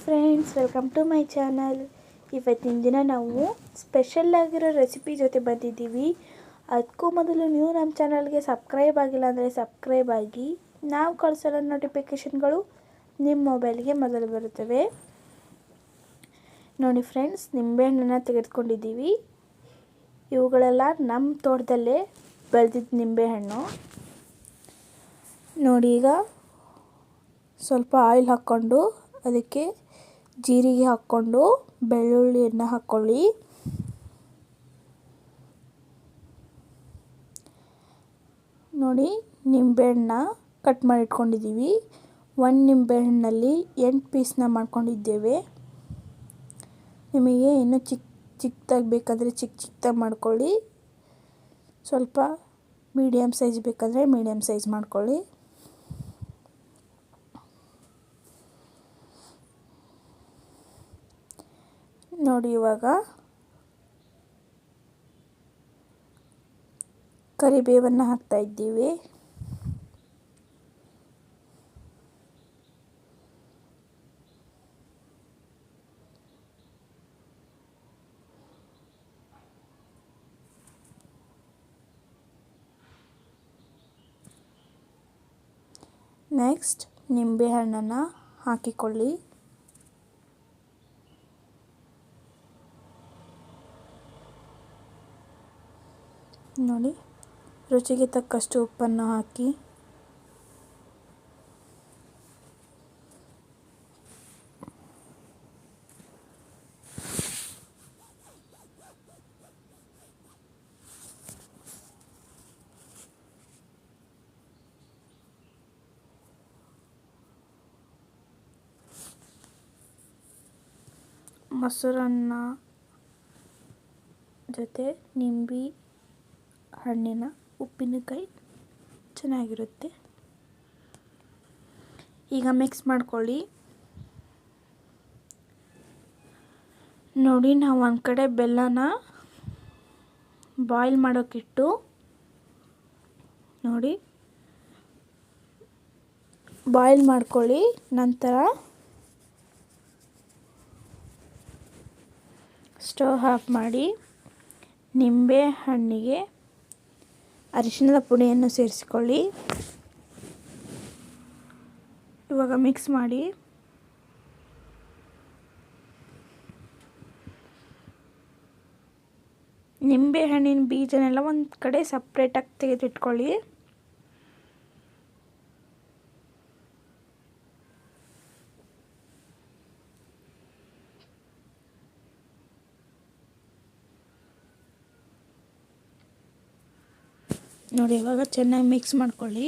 Friends, welcome to my channel. ಇವತ್ತಿನ ದಿನ ನಾವು ಸ್ಪೆಷಲ್ ಆಗಿರೋ ರೆಸಿಪಿ ಜೊತೆ ಬಂದಿದ್ದೀವಿ. ಅದಕ್ಕೂ ಮೊದಲು ನೀವು ನಮ್ಮ ಚಾನಲ್ಗೆ ಸಬ್ಸ್ಕ್ರೈಬ್ ಆಗಿಲ್ಲ ಅಂದರೆ ಸಬ್ಸ್ಕ್ರೈಬ್ ಆಗಿ. ನಾವು ಕಳಿಸೋ ನೋಟಿಫಿಕೇಷನ್ಗಳು ನಿಮ್ಮ ಮೊಬೈಲ್ಗೆ ಮೊದಲು ಬರುತ್ತವೆ. ನೋಡಿ ಫ್ರೆಂಡ್ಸ್, ನಿಂಬೆಹಣ್ಣನ್ನು ತೆಗೆದುಕೊಂಡಿದ್ದೀವಿ. ಇವುಗಳೆಲ್ಲ ನಮ್ಮ ತೋಟದಲ್ಲೇ ಬೆಳೆದಿದ್ದ ನಿಂಬೆಹಣ್ಣು. ನೋಡಿ, ಈಗ ಸ್ವಲ್ಪ ಆಯಿಲ್ ಹಾಕ್ಕೊಂಡು ಅದಕ್ಕೆ ಜೀರಿಗೆ ಹಾಕ್ಕೊಂಡು ಬೆಳ್ಳುಳ್ಳಿಯನ್ನು ಹಾಕ್ಕೊಳ್ಳಿ. ನೋಡಿ, ನಿಂಬೆಹಣ್ಣನ್ನ ಕಟ್ ಮಾಡಿ ಇಟ್ಕೊಂಡಿದ್ದೀವಿ. ಒಂದು ನಿಂಬೆಹಣ್ಣಲ್ಲಿ 8 ಪೀಸ್ನ ಮಾಡ್ಕೊಂಡಿದ್ದೇವೆ. ನಿಮಗೆ ಇನ್ನೂ ಚಿಕ್ಕದಾಗಿ ಬೇಕಾದರೆ ಚಿಕ್ಕದಾಗಿ ಮಾಡ್ಕೊಳ್ಳಿ. ಸ್ವಲ್ಪ ಮೀಡಿಯಮ್ ಸೈಜ್ ಬೇಕಂದರೆ ಮೀಡಿಯಮ್ ಸೈಜ್ ಮಾಡ್ಕೊಳ್ಳಿ. ನೋಡಿ, ಇವಾಗ ಕರಿಬೇವನ್ನು ಹಾಕ್ತಾ ಇದ್ದೀವಿ. ನೆಕ್ಸ್ಟ್ ನಿಂಬೆಹಣ್ಣನ್ನು ಹಾಕಿಕೊಳ್ಳಿ. ನೋಡಿ, ರುಚಿಗೆ ತಕ್ಕಷ್ಟು ಉಪ್ಪನ್ನು ಹಾಕಿ. ಮೊಸರನ್ನ ಜೊತೆ ನಿಂಬೆ ಹಣ್ಣಿನ ಉಪ್ಪಿನಕಾಯಿ ಚೆನ್ನಾಗಿರುತ್ತೆ. ಈಗ ಮಿಕ್ಸ್ ಮಾಡ್ಕೊಳ್ಳಿ. ನೋಡಿ, ನಾವು ಒಂದು ಕಡೆ ಬೆಲ್ಲನ ಬಾಯ್ಲ್ ಮಾಡೋಕ್ಕಿಟ್ಟು, ನೋಡಿ ಬಾಯ್ಲ್ ಮಾಡ್ಕೊಳ್ಳಿ. ನಂತರ ಸ್ಟವ್ ಆಫ್ ಮಾಡಿ ನಿಂಬೆ ಹಣ್ಣಿಗೆ ಅರಿಶಿಣದ ಪುಡಿಯನ್ನು ಸೇರಿಸಿಕೊಳ್ಳಿ. ಇವಾಗ ಮಿಕ್ಸ್ ಮಾಡಿ. ನಿಂಬೆ ಹಣ್ಣಿನ ಬೀಜನೆಲ್ಲ ಒಂದು ಕಡೆ ಸಪ್ರೇಟಾಗಿ ತೆಗೆದಿಟ್ಕೊಳ್ಳಿ. ನೋಡಿ, ಇವಾಗ ಚೆನ್ನಾಗಿ ಮಿಕ್ಸ್ ಮಾಡ್ಕೊಳ್ಳಿ.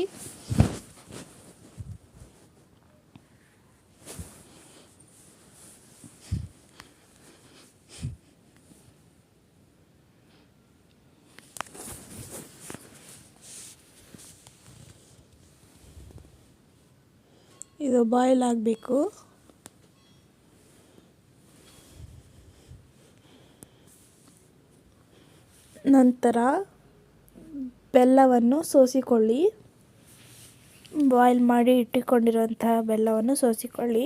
ಇದು ಬಾಯ್ಲ್ ಆಗಬೇಕು. ನಂತರ ಬೆಲ್ಲವನ್ನು ಸೋಸಿಕೊಳ್ಳಿ. ಬಾಯ್ಲ್ ಮಾಡಿ ಇಟ್ಟುಕೊಂಡಿರುವಂತಹ ಬೆಲ್ಲವನ್ನು ಸೋಸಿಕೊಳ್ಳಿ.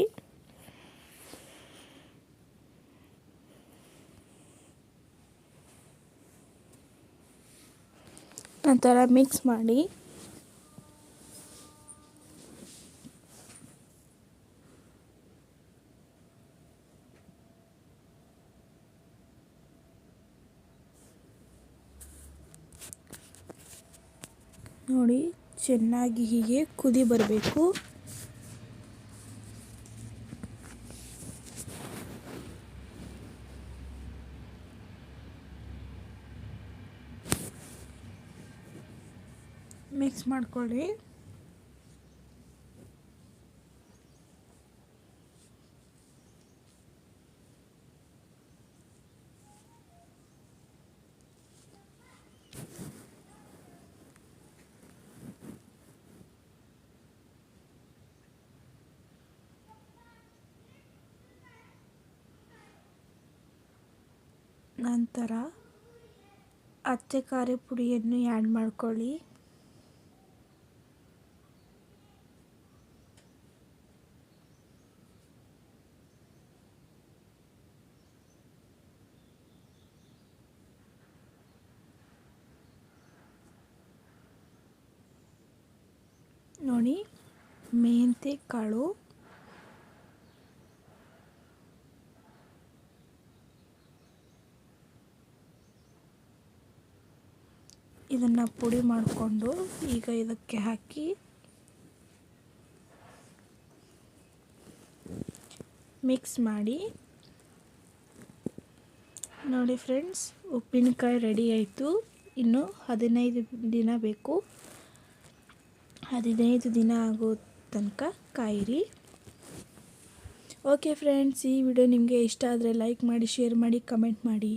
ನಂತರ ಮಿಕ್ಸ್ ಮಾಡಿ. ನೋಡಿ, ಚೆನ್ನಾಗಿ ಹೀಗೆ ಕುದಿ ಬರಬೇಕು. ಮಿಕ್ಸ್ ಮಾಡ್ಕೊಳ್ಳಿ. ನಂತರ ಅಚ್ಚೆ ಖಾರ ಪುಡಿಯನ್ನು ಆ್ಯಡ್ ಮಾಡ್ಕೊಳ್ಳಿ. ಮೆಂತ್ಯ ಕಾಳು, ಇದನ್ನು ಪುಡಿ ಮಾಡಿಕೊಂಡು ಈಗ ಇದಕ್ಕೆ ಹಾಕಿ ಮಿಕ್ಸ್ ಮಾಡಿ. ನೋಡಿ ಫ್ರೆಂಡ್ಸ್, ಉಪ್ಪಿನಕಾಯಿ ರೆಡಿ ಆಯಿತು. ಇನ್ನು 15 ದಿನ ಬೇಕು. 15 ದಿನ ಆಗೋ ತನಕ ಕಾಯಿರಿ. ಓಕೆ ಫ್ರೆಂಡ್ಸ್, ಈ ವಿಡಿಯೋ ನಿಮಗೆ ಇಷ್ಟ ಆದರೆ ಲೈಕ್ ಮಾಡಿ, ಶೇರ್ ಮಾಡಿ, ಕಮೆಂಟ್ ಮಾಡಿ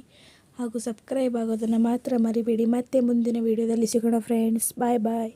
ಹಾಗೂ ಸಬ್ಸ್ಕ್ರೈಬ್ ಆಗೋದನ್ನು ಮಾತ್ರ ಮರಿಬೇಡಿ. ಮತ್ತೆ ಮುಂದಿನ ವಿಡಿಯೋದಲ್ಲಿ ಸಿಗೋಣ ಫ್ರೆಂಡ್ಸ್. ಬಾಯ್ ಬಾಯ್.